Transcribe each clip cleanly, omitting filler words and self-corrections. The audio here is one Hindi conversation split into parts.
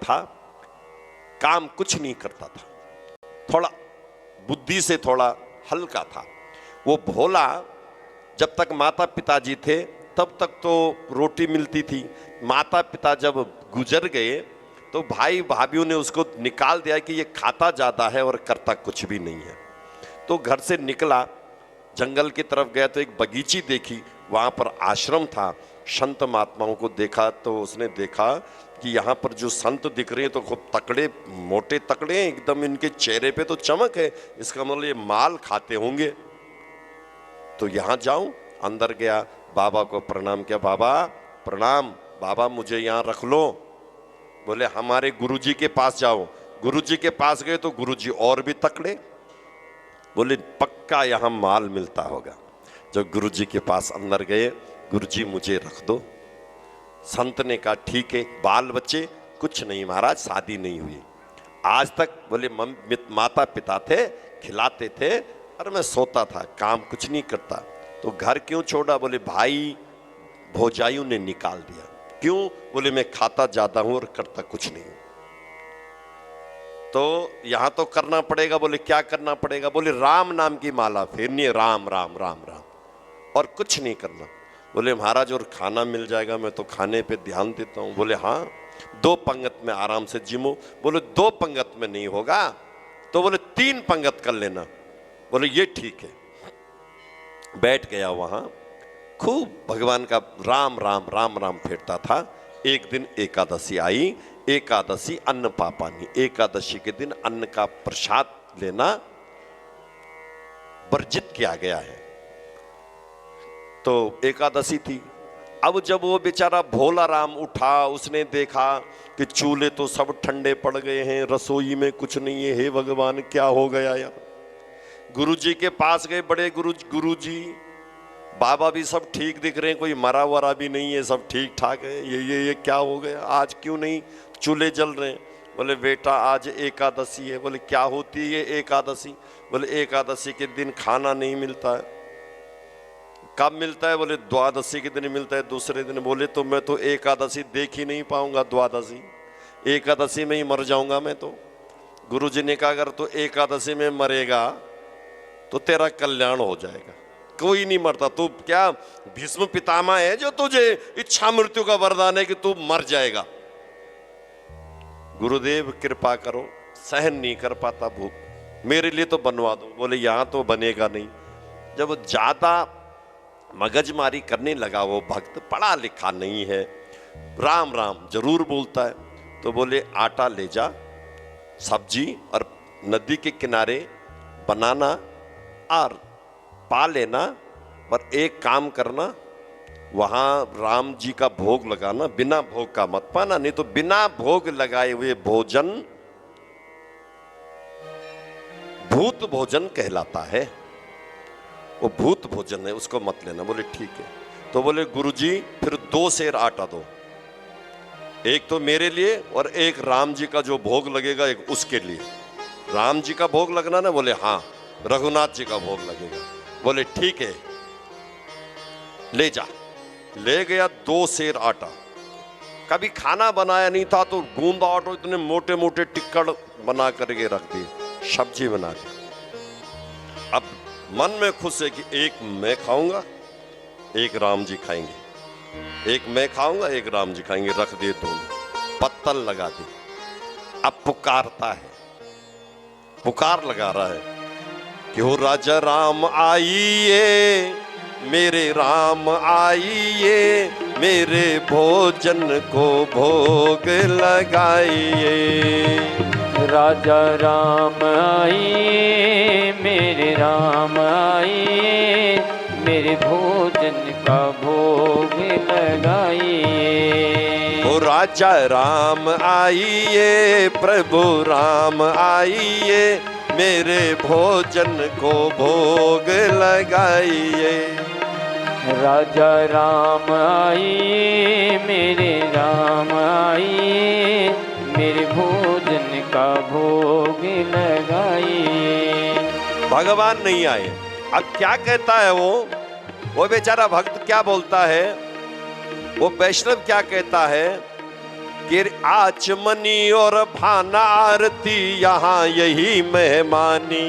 था, काम कुछ नहीं करता था, थोड़ा बुद्धि से थोड़ा हल्का था। वो भोला, जब तक माता पिताजी थे तब तक तो रोटी मिलती थी। माता पिता जब गुजर गए तो भाई भाभीयों ने उसको निकाल दिया कि ये खाता ज़्यादा है और करता कुछ भी नहीं है। तो घर से निकला, जंगल की तरफ गया तो एक बगीची देखी, वहाँ पर आश्रम था। संत महात्माओं को देखा तो उसने देखा कि यहाँ पर जो संत दिख रहे हैं तो खूब तकड़े, मोटे तकड़े हैं एकदम, इनके चेहरे पे तो चमक है, इसका मतलब ये माल खाते होंगे। तो यहाँ जाऊं, अंदर गया, बाबा को प्रणाम किया, बाबा प्रणाम, बाबा मुझे यहाँ रख लो। बोले हमारे गुरुजी के पास जाओ। गुरुजी के पास गए तो गुरुजी और भी तकड़े। बोले पक्का यहाँ माल मिलता होगा। जब गुरुजी के पास अंदर गए, गुरुजी मुझे रख दो। संत ने कहा ठीक है। बाल बच्चे? कुछ नहीं महाराज, शादी नहीं हुई आज तक। बोले माता पिता थे, खिलाते थे और मैं सोता था, काम कुछ नहीं करता। तो घर क्यों छोड़ा? बोले भाई भौजाइयों ने निकाल दिया। क्यों? बोले मैं खाता ज्यादा हूं और करता कुछ नहीं हूं। तो यहां तो करना पड़ेगा। बोले क्या करना पड़ेगा? बोले राम नाम की माला फेरनी है, राम राम राम राम, और कुछ नहीं करना। बोले महाराज और खाना मिल जाएगा, मैं तो खाने पे ध्यान देता हूं। बोले हाँ, 2 पंगत में आराम से जिमो। बोले 2 पंगत में नहीं होगा तो बोले 3 पंगत कर लेना। बोले ये ठीक है। बैठ गया वहां, खूब भगवान का राम राम राम राम फेरता था। एक दिन एकादशी आई। एकादशी अन्न पापानी, एकादशी के दिन अन्न का प्रसाद लेना वर्जित किया गया है। तो एकादशी थी। अब जब वो बेचारा भोला राम उठा, उसने देखा कि चूल्हे तो सब ठंडे पड़ गए हैं, रसोई में कुछ नहीं है, हे भगवान क्या हो गया यार। गुरुजी के पास गए, बड़े गुरुजी, बाबा भी सब ठीक दिख रहे हैं, कोई मरा वरा भी नहीं है, सब ठीक ठाक है, ये क्या हो गया, आज क्यों नहीं चूल्हे जल रहे हैं? बोले बेटा आज एकादशी है। बोले क्या होती है एकादशी? बोले एकादशी के दिन खाना नहीं मिलता है। कब मिलता है? बोले द्वादशी के दिन मिलता है, दूसरे दिन। बोले तो मैं तो एकादशी देख ही नहीं पाऊंगा, द्वादशी एकादशी में ही मर जाऊंगा मैं तो। गुरुजी ने कहा अगर तो एकादशी में मरेगा तो तेरा कल्याण हो जाएगा, कोई नहीं मरता। तू क्या भीष्म पितामह है जो तुझे इच्छा मृत्यु का वरदान है कि तू मर जाएगा? गुरुदेव कृपा करो, सहन नहीं कर पाता भूख, मेरे लिए तो बनवा दो। बोले यहां तो बनेगा नहीं। जब ज्यादा मगजमारी करने लगा वो भक्त, पढ़ा लिखा नहीं है, राम राम जरूर बोलता है, तो बोले आटा ले जा, सब्जी और नदी के किनारे बनाना और पा लेना, पर एक काम करना, वहां राम जी का भोग लगाना, बिना भोग का मत पाना, नहीं तो बिना भोग लगाए हुए भोजन भूत भोजन कहलाता है, वो भूत भोजन है, उसको मत लेना। बोले ठीक है। तो बोले गुरुजी फिर 2 सेर आटा दो, एक तो मेरे लिए और एक राम जी का जो भोग लगेगा एक उसके लिए। राम जी का भोग लगना ना? बोले हाँ, रघुनाथ जी का भोग लगेगा। बोले ठीक है, ले जा। ले गया 2 सेर आटा। कभी खाना बनाया नहीं था तो गूंदा आटा इतने मोटे मोटे टिक्कड़ बना करके रख दिए, सब्जी बना दी। अब मन में खुश है कि एक मैं खाऊंगा, एक राम जी खाएंगे, एक मैं खाऊंगा, एक राम जी खाएंगे, रख दिए दोनों, पत्तल लगा दी। अब पुकारता है, पुकार लगा रहा है कि हो राजा राम आइए, मेरे राम आइए, मेरे भोजन को भोग लगाइए। राजा राम आइए, मेरे राम आइए, मेरे भोजन का भोग लगाइए। ओ राजा राम आइए, प्रभु राम आइए, मेरे भोजन को भोग लगाइए। राजा राम आइए, मेरे राम आइए, मेरे भोजन का भोग लगाइए। भगवान नहीं आए। अब क्या कहता है वो बेचारा भक्त क्या बोलता है, वो वैष्णव क्या कहता है कि आचमनी और भाना आरती यहाँ यही मेहमानी,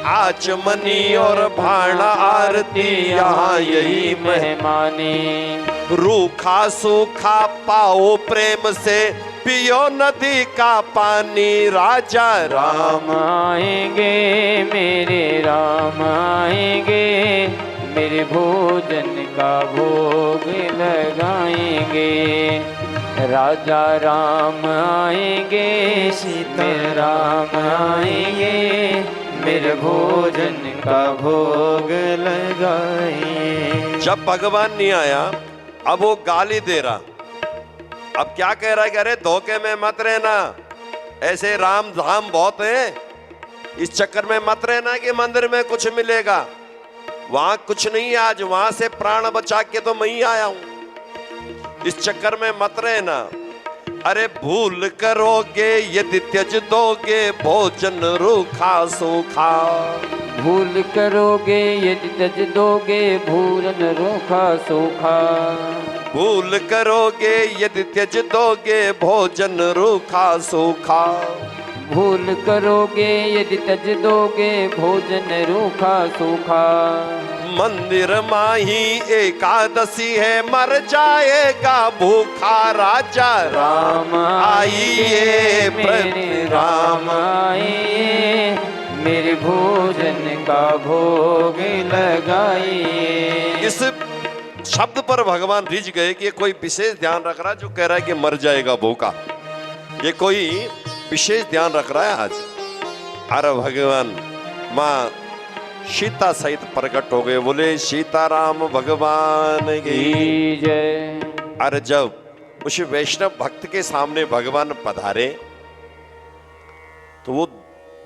आचमनी और भाना आरती यहाँ यही मेहमानी। रूखा सूखा पाओ प्रेम से पियो नदी का पानी, राजा राम आएंगे मेरे राम आएंगे, मेरे भोजन का भोग लगाएंगे। राजा राम आएंगे, सीता राम आएंगे, मेरे भोजन का भोग लगाएंगे। जब भगवान नहीं आया, अब वो गाली दे रहा। अब क्या कह रहा है कि अरे धोखे में मत रहना, ऐसे राम धाम बहुत है, इस चक्कर में मत रहना कि मंदिर में कुछ मिलेगा, वहां कुछ नहीं है। आज वहां से प्राण बचा के तो मैं ही आया हूं, इस चक्कर में मत रहना। अरे भूल करोगे यदि त्यज दोगे भोजन रूखा सूखा, भूल करोगे यदि त्यज दोगे भोजन रूखा सूखा, भूल करोगे यदि त्यज दोगे भोजन रूखा सूखा, भूल करोगे यदि त्यज दोगे भोजन रूखा सूखा। मंदिर माही एकादशी है मर जाएगा भूखा, राजा राम आइए मेरे राम आइए, मेरे भोजन का भोग लगाइए। इस शब्द पर भगवान रिझ गए कि ये कोई विशेष ध्यान रख रहा है जो कह रहा है कि मर जाएगा भूखा, ये कोई विशेष ध्यान रख रहा है आज। अरे भगवान माँ सीता सहित प्रकट हो गए, बोले सीताराम भगवान की जय। अरे जब उस वैष्णव भक्त के सामने भगवान पधारे तो वो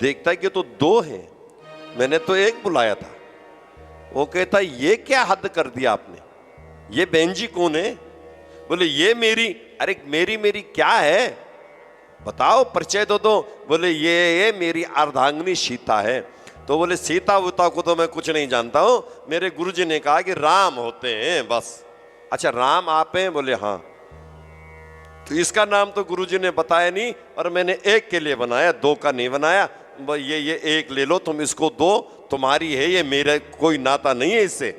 देखता है कि तो दो हैं, मैंने तो एक बुलाया था। वो कहता ये क्या हद कर दिया आपने, ये बहन जी कौन है? बोले ये मेरी, अरे मेरी मेरी क्या है बताओ, परिचय दो। बोले ये मेरी अर्धांगिनी सीता है। तो बोले सीता उता को तो मैं कुछ नहीं जानता हूं, मेरे गुरुजी ने कहा कि राम होते हैं बस। अच्छा राम आप हैं? बोले हाँ। तो इसका नाम तो गुरुजी ने बताया नहीं और मैंने एक के लिए बनाया, दो का नहीं बनाया। ये एक ले लो तुम, इसको दो, तुम्हारी है ये, मेरा कोई नाता नहीं है इससे।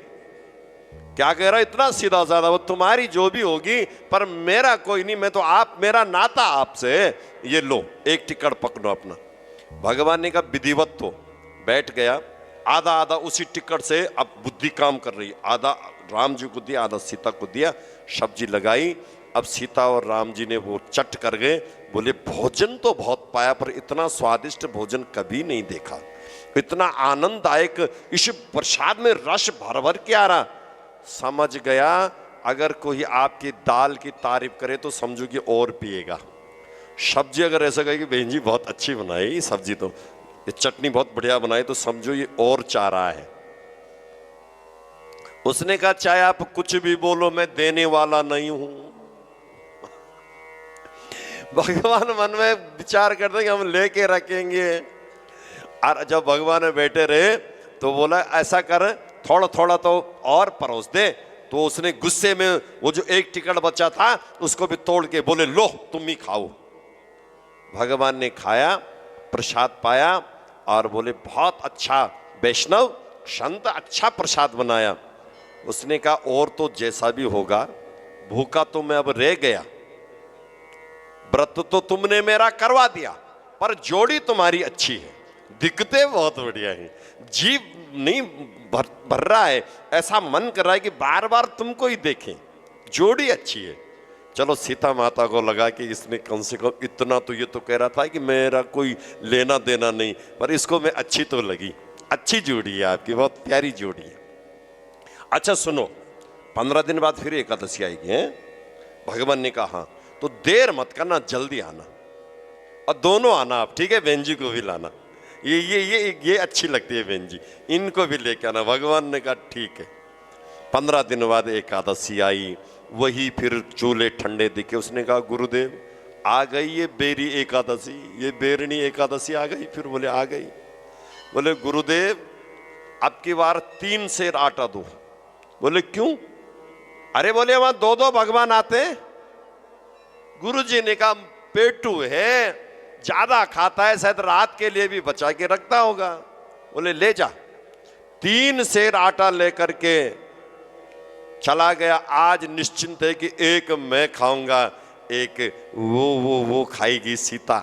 क्या कह रहा है, इतना सीधा साधा, वो तुम्हारी जो भी होगी पर मेरा कोई नहीं, मैं तो आप, मेरा नाता आपसे है, ये लो एक टिकट पकड़ो अपना। भगवान ने कहा विधिवत तो बैठ गया, आधा आधा उसी टिकट से अब बुद्धि काम कर रही है, आधा राम जी को दिया आधा सीता को दिया, सब्जी लगाई। अब सीता और राम जी ने वो चट कर गए। बोले भोजन तो बहुत पाया पर इतना स्वादिष्ट भोजन कभी नहीं देखा, इतना आनंददायक, इस प्रसाद में रस भर भर के आ रहा। समझ गया अगर कोई आपकी दाल की तारीफ करे तो समझो कि और पिएगा। सब्जी अगर ऐसा कहे कि बहन जी बहुत अच्छी बनाई ये सब्जी, तो ये चटनी बहुत बढ़िया बनाई, तो समझो ये और चाह रहा है। उसने कहा चाहे आप कुछ भी बोलो मैं देने वाला नहीं हूं। भगवान मन में विचार करते कि हम लेके रखेंगे। और जब भगवान बैठे रहे तो बोला ऐसा कर थोड़ा थोड़ा तो और परोस दे। तो उसने गुस्से में वो जो एक टिकट बचा था उसको भी तोड़ के बोले लो तुम ही खाओ। भगवान ने खाया, प्रसाद पाया और बोले बहुत अच्छा वैष्णव संत, अच्छा प्रसाद बनाया। उसने कहा और तो जैसा भी होगा, भूखा तो मैं अब रह गया, व्रत तो तुमने मेरा करवा दिया, पर जोड़ी तुम्हारी अच्छी है, दिखते बहुत बढ़िया है, जीव नहीं भर रहा है, ऐसा मन कर रहा है कि बार बार तुमको ही देखें, जोड़ी अच्छी है। चलो सीता माता को लगा कि इसने कम से कम इतना तो, ये तो कह रहा था कि मेरा कोई लेना देना नहीं, पर इसको मैं अच्छी तो लगी, अच्छी जोड़ी है आपकी, बहुत प्यारी जोड़ी है। अच्छा सुनो, 15 दिन बाद फिर एकादशी आएगी है। भगवान ने कहा हाँ, तो देर मत करना, जल्दी आना और दोनों आना आप, ठीक है? बहन जी को भी लाना, ये अच्छी लगती है बहन जी, इनको भी लेके आना। भगवान ने कहा ठीक है। 15 दिन बाद एकादशी आई, वही फिर चूल्हे ठंडे दिखे। उसने कहा गुरुदेव आ गई ये बेरी एकादशी, ये बेरनी एकादशी आ गई? फिर बोले आ गई। बोले गुरुदेव अब की बार 3 सेर आटा दो। बोले क्यों? अरे बोले वहां 2-2 भगवान आते हैं, गुरुजी ने कहा पेटू है, ज्यादा खाता है, शायद रात के लिए भी बचा के रखता होगा। बोले ले जा। 3 सेर आटा लेकर के चला गया। आज निश्चिंत है कि एक मैं खाऊंगा, एक वो खाएगी सीता,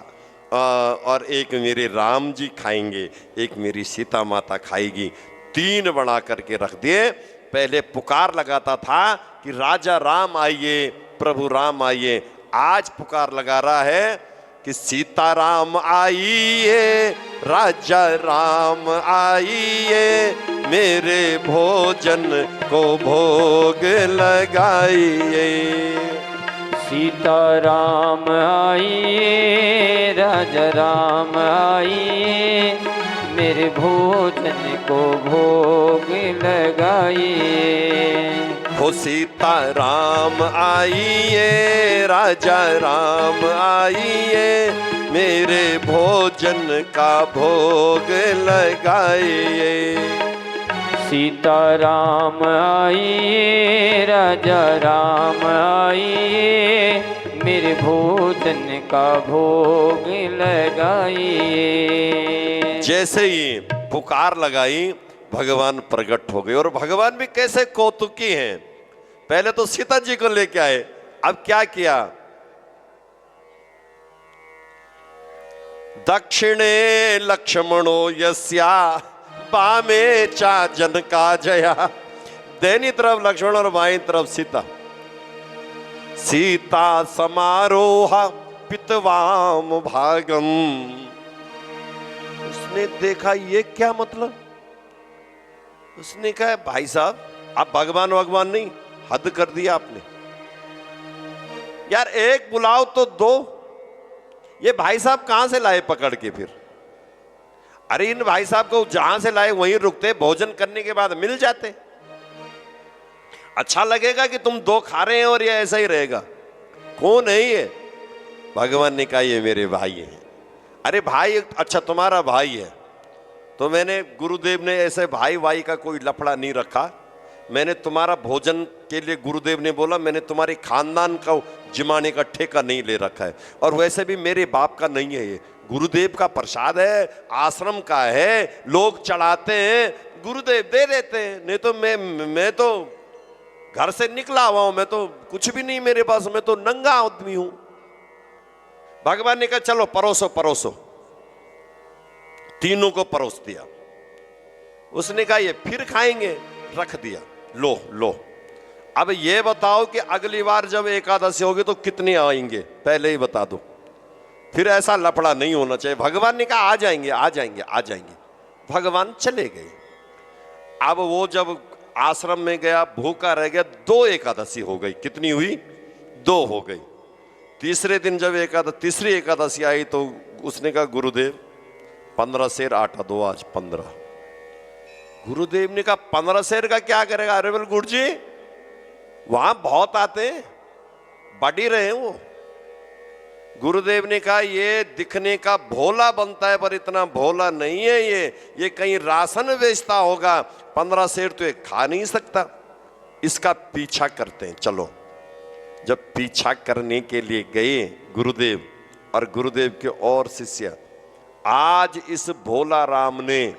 और एक मेरे राम जी खाएंगे, एक मेरी सीता माता खाएगी। 3 बना करके रख दिए। पहले पुकार लगाता था कि राजा राम आइए, प्रभु राम आइए। आज पुकार लगा रहा है कि सीताराम आइए, राजा राम आइए, मेरे भोजन को भोग लगाइए। सीताराम आइए, राजा राम आइए, मेरे भोजन को भोग लगाइए। हो सीताराम आइए, राजा राम आइए, मेरे भोजन का भोग लगाइए। सीताराम आइए, राजा राम आइए, मेरे भोजन का भोग लगाइए। जैसे ही पुकार लगाई भगवान प्रकट हो गए। और भगवान भी कैसे कौतुकी हैं। पहले तो सीता जी को लेके आए, अब क्या किया, दक्षिणे लक्ष्मणो यस्या बामे चा जनका जया। दाहिनी तरफ लक्ष्मण और बाईं तरफ सीता। सीता समारोह पितवाम भागम। उसने देखा ये क्या मतलब। उसने कहा भाई साहब आप भगवान नहीं, हद कर दिया आपने यार। एक बुलाओ तो 2। ये भाई साहब कहां से लाए पकड़ के फिर। अरे इन भाई साहब को जहां से लाए वहीं रुकते, भोजन करने के बाद मिल जाते। अच्छा लगेगा कि तुम 2 खा रहे हैं और ये ऐसा ही रहेगा। कौन है ये। भगवान ने कहा ये मेरे भाई हैं। अरे भाई अच्छा तुम्हारा भाई है तो मैंने, गुरुदेव ने ऐसे भाई भाई का कोई लफड़ा नहीं रखा। मैंने तुम्हारा भोजन के लिए, गुरुदेव ने बोला, मैंने तुम्हारे खानदान का जिमाने का ठेका नहीं ले रखा है। और वैसे भी मेरे बाप का नहीं है, ये गुरुदेव का प्रसाद है, आश्रम का है, लोग चढ़ाते हैं, गुरुदेव दे देते हैं। नहीं तो मैं तो घर से निकला हुआ हूं, मैं तो कुछ भी नहीं मेरे पास, मैं तो नंगा आदमी हूं। भगवान ने कहा चलो परोसो परोसो। तीनों को परोस दिया। उसने कहा ये फिर खाएंगे, रख दिया। लो लो अब ये बताओ कि अगली बार जब एकादशी होगी तो कितने आएंगे, पहले ही बता दो, फिर ऐसा लफड़ा नहीं होना चाहिए। भगवान ने कहा आ जाएंगे आ जाएंगे आ जाएंगे। भगवान चले गए। अब वो जब आश्रम में गया, भूखा रह गया, 2 एकादशी हो गई। कितनी हुई? 2 हो गई। तीसरे दिन जब तीसरी एकादशी आई तो उसने कहा गुरुदेव 15 सेर आटा दो आज। 15। गुरुदेव ने कहा 15 सेर का क्या करेगा। अरे बोल गुरु जी वहां बहुत आते हैं, बढ़ ही रहे हैं वो। गुरुदेव ने कहा ये दिखने का भोला बनता है पर इतना भोला नहीं है ये कहीं राशन बेचता होगा। 15 सेर तो ये खा नहीं सकता, इसका पीछा करते हैं। चलो जब पीछा करने के लिए गए गुरुदेव और गुरुदेव के और शिष्य, आज इस भोला राम ने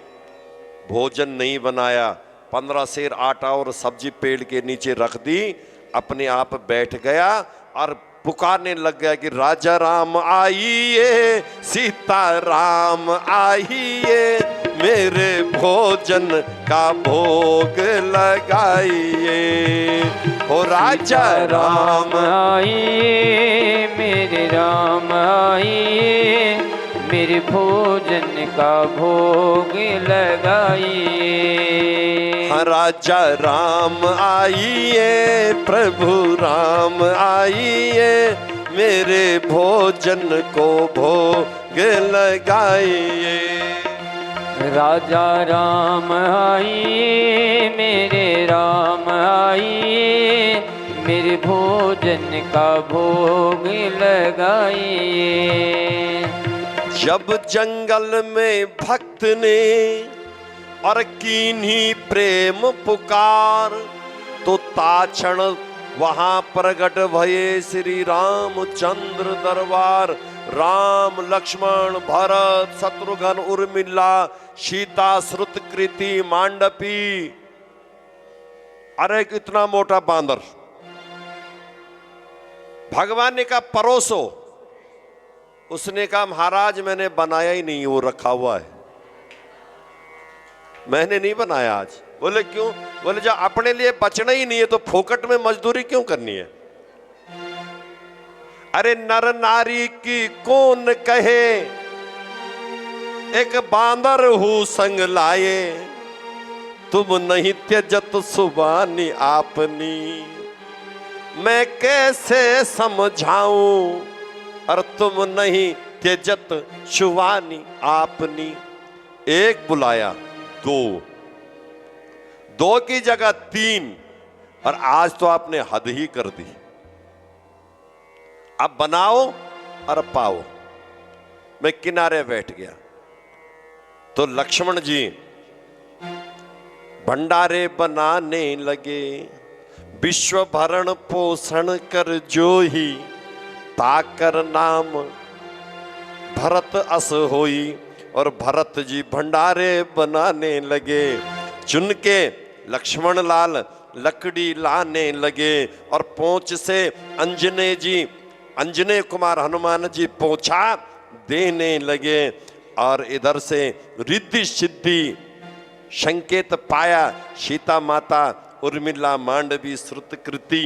भोजन नहीं बनाया, 15 सेर आटा और सब्जी पेड़ के नीचे रख दी, अपने आप बैठ गया और पुकारने लग गया कि राजा राम आइए, सीता राम आइए, मेरे भोजन का भोग लगाइए। ओ राजा राम आइए, मेरे राम आइए, मेरे भोजन का भोग लगाइए। हाँ राजा राम आइए, प्रभु राम आइए, मेरे भोजन को भोग लगाइए। राजा राम आइए, मेरे राम आइए, मेरे भोजन का भोग लगाइए। जब जंगल में भक्त ने और कीन्ही प्रेम पुकार, तो ताक्षण वहां प्रगट भये श्री रामचंद्र दरबार। राम लक्ष्मण भरत शत्रुघ्न उर्मिला सीता श्रुत कृति मांडवी। अरे इतना मोटा बांदर। भगवान ने कहा परोसो। उसने कहा महाराज मैंने बनाया ही नहीं, वो रखा हुआ है, मैंने नहीं बनाया आज। बोले क्यों? बोले जब अपने लिए बचना ही नहीं है तो फोकट में मजदूरी क्यों करनी है? अरे नर नारी की कौन कहे, एक बांदर हूं संग लाए, तुम नहीं त्यजत सुबानी आपनी। मैं कैसे समझाऊं और तुम नहीं त्यजत शुवानी आपनी। एक बुलाया दो की जगह 3, और आज तो आपने हद ही कर दी। अब बनाओ और पाओ। मैं किनारे बैठ गया तो लक्ष्मण जी भंडारे बनाने लगे। विश्व भरण पोषण कर जो ही, ताकर नाम भरत अस होई। और भरत जी भंडारे बनाने लगे। चुन के लक्ष्मण लाल लकड़ी लाने लगे और पोंछ से अंजने कुमार हनुमान जी पोंछा देने लगे। और इधर से रिद्धि सिद्धि संकेत पाया। सीता माता उर्मिला मांडवी श्रुतकृति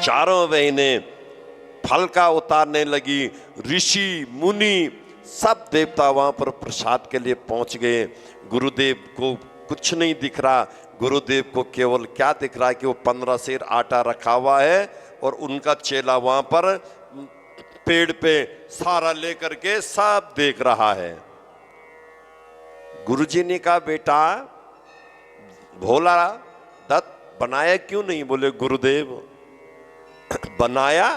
चारों बहनें फल का उतारने लगी। ऋषि मुनि सब देवता वहां पर प्रसाद के लिए पहुंच गए। गुरुदेव को कुछ नहीं दिख रहा। गुरुदेव को केवल क्या दिख रहा है कि वो 15 सेर आटा रखा हुआ है और उनका चेला वहां पर पेड़ पे सारा लेकर के सब देख रहा है। गुरुजी ने कहा बेटा भोला दत्त बनाया क्यों नहीं? बोले गुरुदेव बनाया,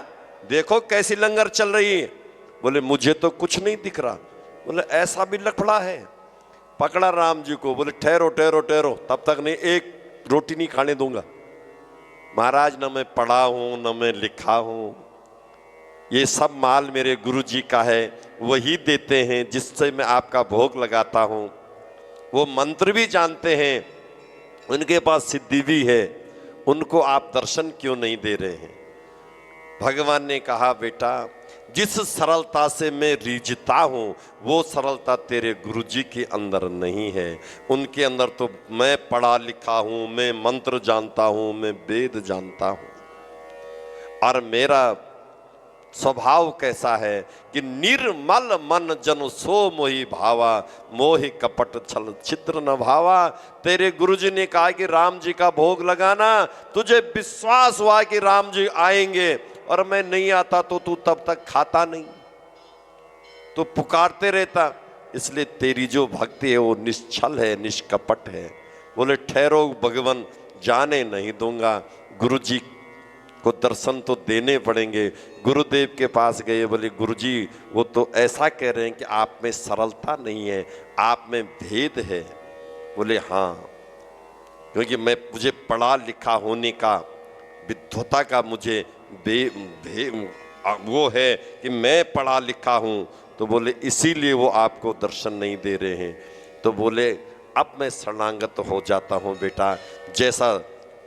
देखो कैसी लंगर चल रही है। बोले मुझे तो कुछ नहीं दिख रहा। बोले ऐसा भी लफड़ा है। पकड़ा राम जी को, बोले ठहरो ठहरो ठहरो, तब तक नहीं एक रोटी नहीं खाने दूंगा। महाराज न मैं पढ़ा हूं न मैं लिखा हूं, ये सब माल मेरे गुरु जी का है, वही देते हैं जिससे मैं आपका भोग लगाता हूं। वो मंत्र भी जानते हैं, उनके पास सिद्धि भी है, उनको आप दर्शन क्यों नहीं दे रहे हैं? भगवान ने कहा बेटा जिस सरलता से मैं रीझता हूं वो सरलता तेरे गुरुजी के अंदर नहीं है। उनके अंदर तो मैं पढ़ा लिखा हूं, मैं मंत्र जानता हूं, मैं वेद जानता हूं। और मेरा स्वभाव कैसा है कि निर्मल मन जन सो मोहि भावा, मोहि कपट छल छिद्र न भावा। तेरे गुरुजी ने कहा कि राम जी का भोग लगाना, तुझे विश्वास हुआ कि राम जी आएंगे और मैं नहीं आता तो तू तब तक खाता नहीं, तो पुकारते रहता। इसलिए तेरी जो भक्ति है वो निश्चल है, निष्कपट है। बोले ठहरो भगवान, जाने नहीं दूंगा। गुरुजी को दर्शन तो देने पड़ेंगे। गुरुदेव के पास गए, बोले गुरुजी वो तो ऐसा कह रहे हैं कि आप में सरलता नहीं है, आप में भेद है। बोले हाँ, क्योंकि मुझे पढ़ा लिखा होने का, विद्वता का मुझे वो है कि मैं पढ़ा लिखा हूं। तो बोले इसीलिए वो आपको दर्शन नहीं दे रहे हैं। तो बोले अब मैं शरणागत हो जाता हूं बेटा, जैसा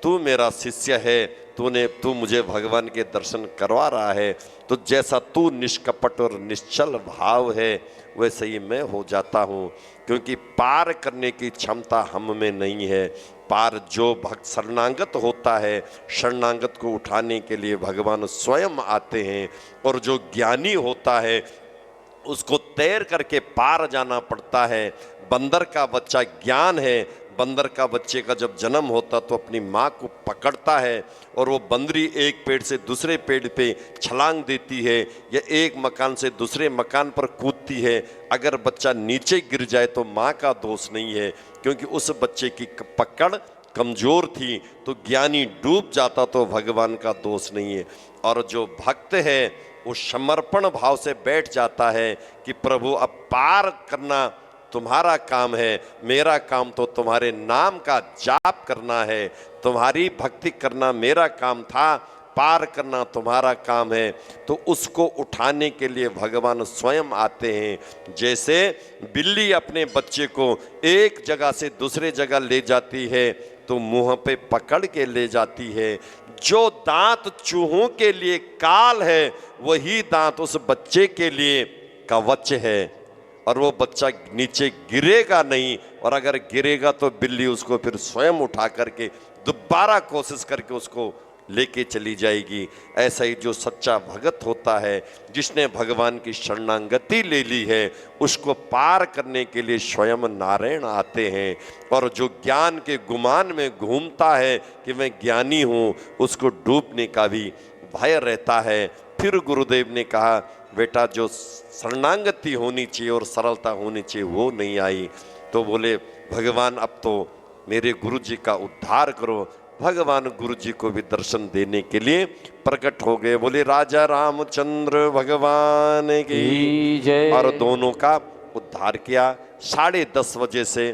तू मेरा शिष्य है, तू मुझे भगवान के दर्शन करवा रहा है, तो जैसा तू निष्कपट और निश्चल भाव है वैसे ही मैं हो जाता हूँ। क्योंकि पार करने की क्षमता हम में नहीं है। पार जो भक्त शरणागत होता है, शरणागत को उठाने के लिए भगवान स्वयं आते हैं। और जो ज्ञानी होता है उसको तैर करके पार जाना पड़ता है। बंदर का बच्चा ज्ञान है। बंदर का बच्चे का जब जन्म होता तो अपनी माँ को पकड़ता है और वो बंदरी एक पेड़ से दूसरे पेड़ पे छलांग देती है या एक मकान से दूसरे मकान पर कूदती है। अगर बच्चा नीचे गिर जाए तो माँ का दोष नहीं है, क्योंकि उस बच्चे की पकड़ कमजोर थी। तो ज्ञानी डूब जाता तो भगवान का दोष नहीं है। और जो भक्त है वो समर्पण भाव से बैठ जाता है कि प्रभु अब पार करना तुम्हारा काम है, मेरा काम तो तुम्हारे नाम का जाप करना है, तुम्हारी भक्ति करना मेरा काम था, पार करना तुम्हारा काम है। तो उसको उठाने के लिए भगवान स्वयं आते हैं। जैसे बिल्ली अपने बच्चे को एक जगह से दूसरे जगह ले जाती है तो मुंह पे पकड़ के ले जाती है। जो दांत चूहों के लिए काल है, वही दांत उस बच्चे के लिए कवच है, और वो बच्चा नीचे गिरेगा नहीं, और अगर गिरेगा तो बिल्ली उसको फिर स्वयं उठा करके दोबारा कोशिश करके उसको लेके चली जाएगी। ऐसा ही जो सच्चा भगत होता है, जिसने भगवान की शरणागति ले ली है, उसको पार करने के लिए स्वयं नारायण आते हैं। और जो ज्ञान के गुमान में घूमता है कि मैं ज्ञानी हूँ, उसको डूबने का भी भय रहता है। फिर गुरुदेव ने कहा, बेटा जो शरणागति होनी चाहिए और सरलता होनी चाहिए वो नहीं आई। तो बोले भगवान अब तो मेरे गुरु जी का उद्धार करो। भगवान गुरु जी को भी दर्शन देने के लिए प्रकट हो गए। बोले राजा रामचंद्र भगवान की जय। और दोनों का उद्धार किया। 10:30 बजे से